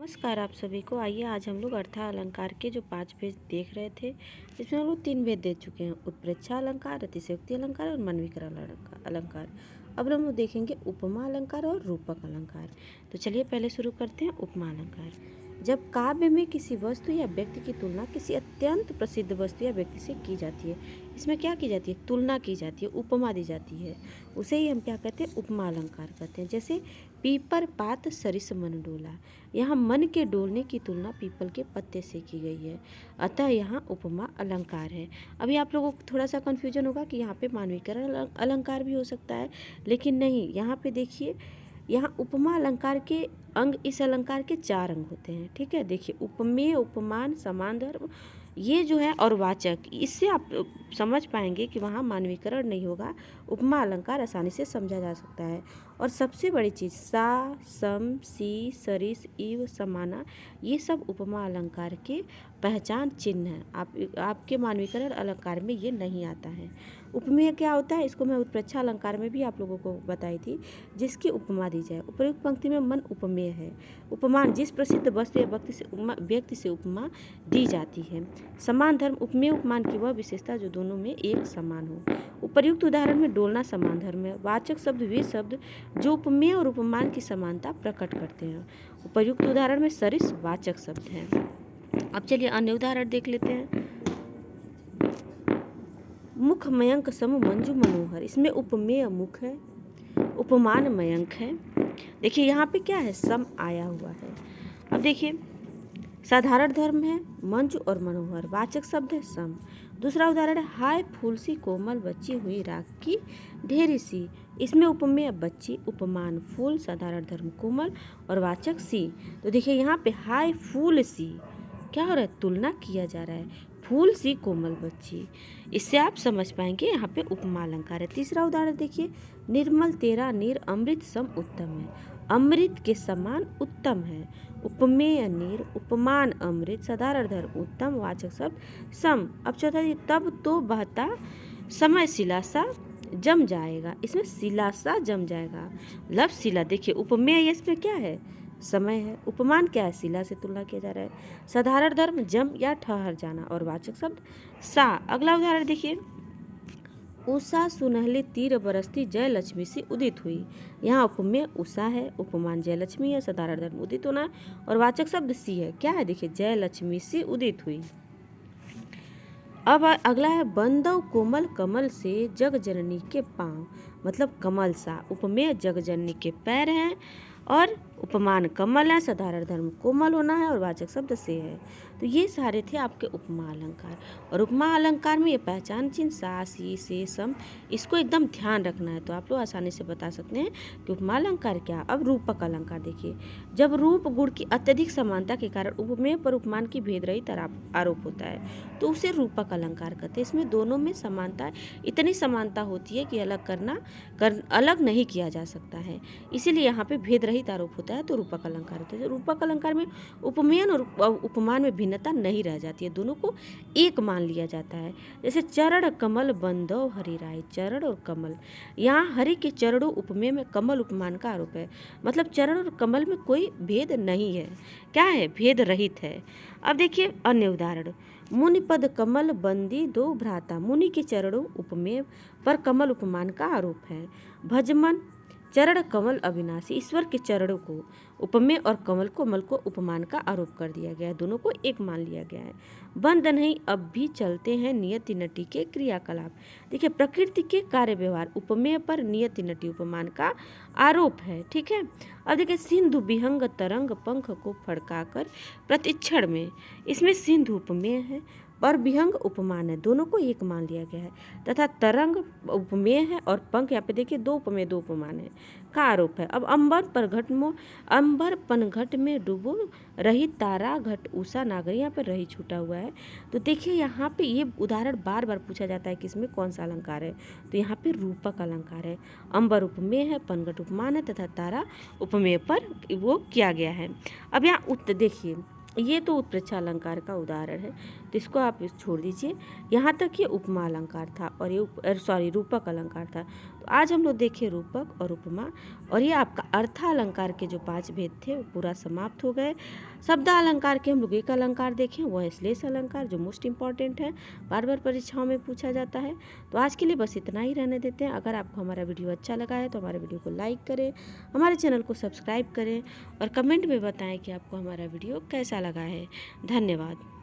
नमस्कार आप सभी को। आइए आज हम लोग अर्था अलंकार के जो 5 भेद देख रहे थे, इसमें हम लोग 3 भेद देख चुके हैं। उत्प्रेक्षा अलंकार, अतिशयोक्ति अलंकार और मनविकरण अलंकार। अब हम लोग देखेंगे उपमा अलंकार और रूपक अलंकार। तो चलिए पहले शुरू करते हैं उपमा अलंकार। जब काव्य में किसी वस्तु या व्यक्ति की तुलना किसी अत्यंत प्रसिद्ध वस्तु या व्यक्ति से की जाती है, इसमें क्या की जाती है? तुलना की जाती है, उपमा दी जाती है, उसे ही हम क्या कहते हैं? उपमा अलंकार कहते हैं। जैसे पीपर पात सरिस मन डोला, यहाँ मन के डोलने की तुलना पीपल के पत्ते से की गई है, अतः यहाँ उपमा अलंकार है। अभी आप लोगों को थोड़ा सा कन्फ्यूजन होगा कि यहाँ पे मानवीकरण अलंकार भी हो सकता है, लेकिन नहीं। यहाँ पे देखिए, यहाँ उपमा अलंकार के अंग, इस अलंकार के 4 अंग होते हैं। ठीक है, देखिए उपमेय, उपमान, समान धर्म, ये जो है और वाचक, इससे आप समझ पाएंगे कि वहाँ मानवीकरण नहीं होगा। उपमा अलंकार आसानी से समझा जा सकता है। और सबसे बड़ी चीज़ सा, सम, सी, सरिस, इव, समाना, ये सब उपमा अलंकार के पहचान चिन्ह हैं। आपके मानवीकरण अलंकार में ये नहीं आता है। उपमेय क्या होता है? इसको मैं उत्प्रेक्षा अलंकार में भी आप लोगों को बताई थी, जिसकी उपमा दी जाए। उपर्युक्त पंक्ति में मन उपमेय है। उपमान, जिस प्रसिद्ध वस्तु या व्यक्ति से उपमा दी जाती है। समान धर्म, उपमेय उपमान की वह विशेषता जो दोनों में एक समान हो। उपर्युक्त उदाहरण में डोलना समान धर्म है। वाचक शब्द वे शब्द जो उपमेय और उपमान की समानता प्रकट करते हैं। उपर्युक्त उदाहरण में सरिस वाचक शब्द है। अब चलिए अन्य उदाहरण देख लेते हैं। मुख मयंक सम मंजू मनोहर, इसमें उपमेय मुख है, उपमान मयंक है। देखिए यहाँ पे क्या है? सम आया हुआ है। अब देखिए साधारण धर्म है मंजू और मनोहर, वाचक शब्द है सम। दूसरा उदाहरण है हाय फूल सी कोमल बच्ची हुई राख की ढेरी सी, इसमें उपमेय बच्ची, उपमान फूल, साधारण धर्म कोमल और वाचक सी। तो देखिए यहाँ पे हाय फूल सी, क्या हो रहा है? तुलना किया जा रहा है, फूल सी कोमल बच्ची। इससे आप समझ पाएंगे यहाँ पे उपमा अलंकार है। तीसरा उदाहरण देखिए, निर्मल तेरा नीर अमृत सम उत्तम है, अमृत के समान उत्तम है। उपमेय नीर, उपमान अमृत, साधारण धर्म उत्तम, वाचक शब्द सम। अब चौथा, तब तो बहता समय शिलासा जम जाएगा, इसमें शिलासा जम जाएगा। लव शिला, देखिए उपमेय इसमें क्या है? समय है। उपमान क्या है? शिला से तुलना किया जा रहा है। साधारण धर्म जम या ठहर जाना और वाचक शब्द सा। अगला उदाहरण देखिए, उषा सुनहले तीर बरसती जय लक्ष्मी से उदित हुई, यहाँ उपमेय उषा है, उपमान जय लक्ष्मी है, साधारण धर्म उदित होना और वाचक शब्द सी है। क्या है? देखिए जय लक्ष्मी से उदित हुई। अब अगला है बंदव कोमल कमल से जग जननी के पाँव, मतलब कमल सा। उपमेय जग जननी के पैर हैं और उपमान कमल है, साधारण धर्म कोमल होना है और वाचक शब्द से है। तो ये सारे थे आपके उपमा अलंकार। और उपमा अलंकार में ये पहचान चिन्ह सा, सी, से, सम, इसको एकदम ध्यान रखना है, तो आप लोग आसानी से बता सकते हैं कि उपमा अलंकार क्या। अब रूपक अलंकार देखिए, जब रूप गुण की अत्यधिक समानता के कारण उपमेय पर उपमान की भेद रहित आरोप होता है तो उसे रूपक अलंकार कहते हैं। इसमें दोनों में समानता, इतनी समानता होती है कि अलग नहीं किया जा सकता है, इसीलिए यहाँ पे भेद रहित आरोप होता है तो रूपक अलंकार होता है। रूपक अलंकार में उपमेयन और उपमान में भिन्नता नहीं रह जाती है, दोनों को एक मान लिया जाता है। जैसे चरण कमल बंदो हरि राय, चरण और कमल, यहाँ हरि के चरणों उपमेय में, कमल उपमान का आरोप है, मतलब चरण और कमल में कोई भेद नहीं है। क्या है? भेद रहित है। अब देखिए अन्य उदाहरण, मुनि पद कमल बंदी दो भ्राता, मुनि के चरणों उपमेय पर कमल उपमान का आरोप है। भजमन चरण कमल अविनाशी, ईश्वर के चरणों को उपमेय और कमल को उपमान का आरोप कर दिया गया है, दोनों को एक मान लिया गया है। बंद नहीं अब भी चलते हैं नियति नटी के क्रियाकलाप, देखिए प्रकृति के कार्य व्यवहार, उपमेय पर नियति नटी उपमान का आरोप है। ठीक है, अब देखिए सिंधु विहंग तरंग पंख को फड़काकर प्रतिक्षण में, इसमें सिंधु उपमेय है और विहंग उपमान है, दोनों को एक मान लिया गया है। तथा तरंग उपमेय है और पंख, यहाँ पे देखिए दो उपमेय दो उपमान है का आरोप है। अब अंबर पनघट में डूबो रही तारा घट उषा नागर, यहाँ पे रही छूटा हुआ है। तो देखिए यहाँ पे ये उदाहरण बार बार पूछा जाता है कि इसमें कौन सा अलंकार है, तो यहाँ पे रूपक अलंकार है। अंबर उपमेय है, पनघट उपमान है तथा तारा उपमेय पर वो किया गया है। अब यहाँ उत्तर देखिए, ये तो उत्प्रेक्षा अलंकार का उदाहरण है, तो इसको आप छोड़ दीजिए। यहाँ तक ये उपमा अलंकार था और ये रूपक अलंकार था। आज हम लोग देखे रूपक और उपमा, और ये आपका अर्थालंकार के जो 5 भेद थे वो पूरा समाप्त हो गए। शब्दालंकार के हम लोग एक अलंकार देखें, वो है श्लेष अलंकार, जो मोस्ट इंपॉर्टेंट है, बार बार परीक्षाओं में पूछा जाता है। तो आज के लिए बस इतना ही रहने देते हैं। अगर आपको हमारा वीडियो अच्छा लगा है तो हमारे वीडियो को लाइक करें, हमारे चैनल को सब्सक्राइब करें और कमेंट में बताएं कि आपको हमारा वीडियो कैसा लगा है। धन्यवाद।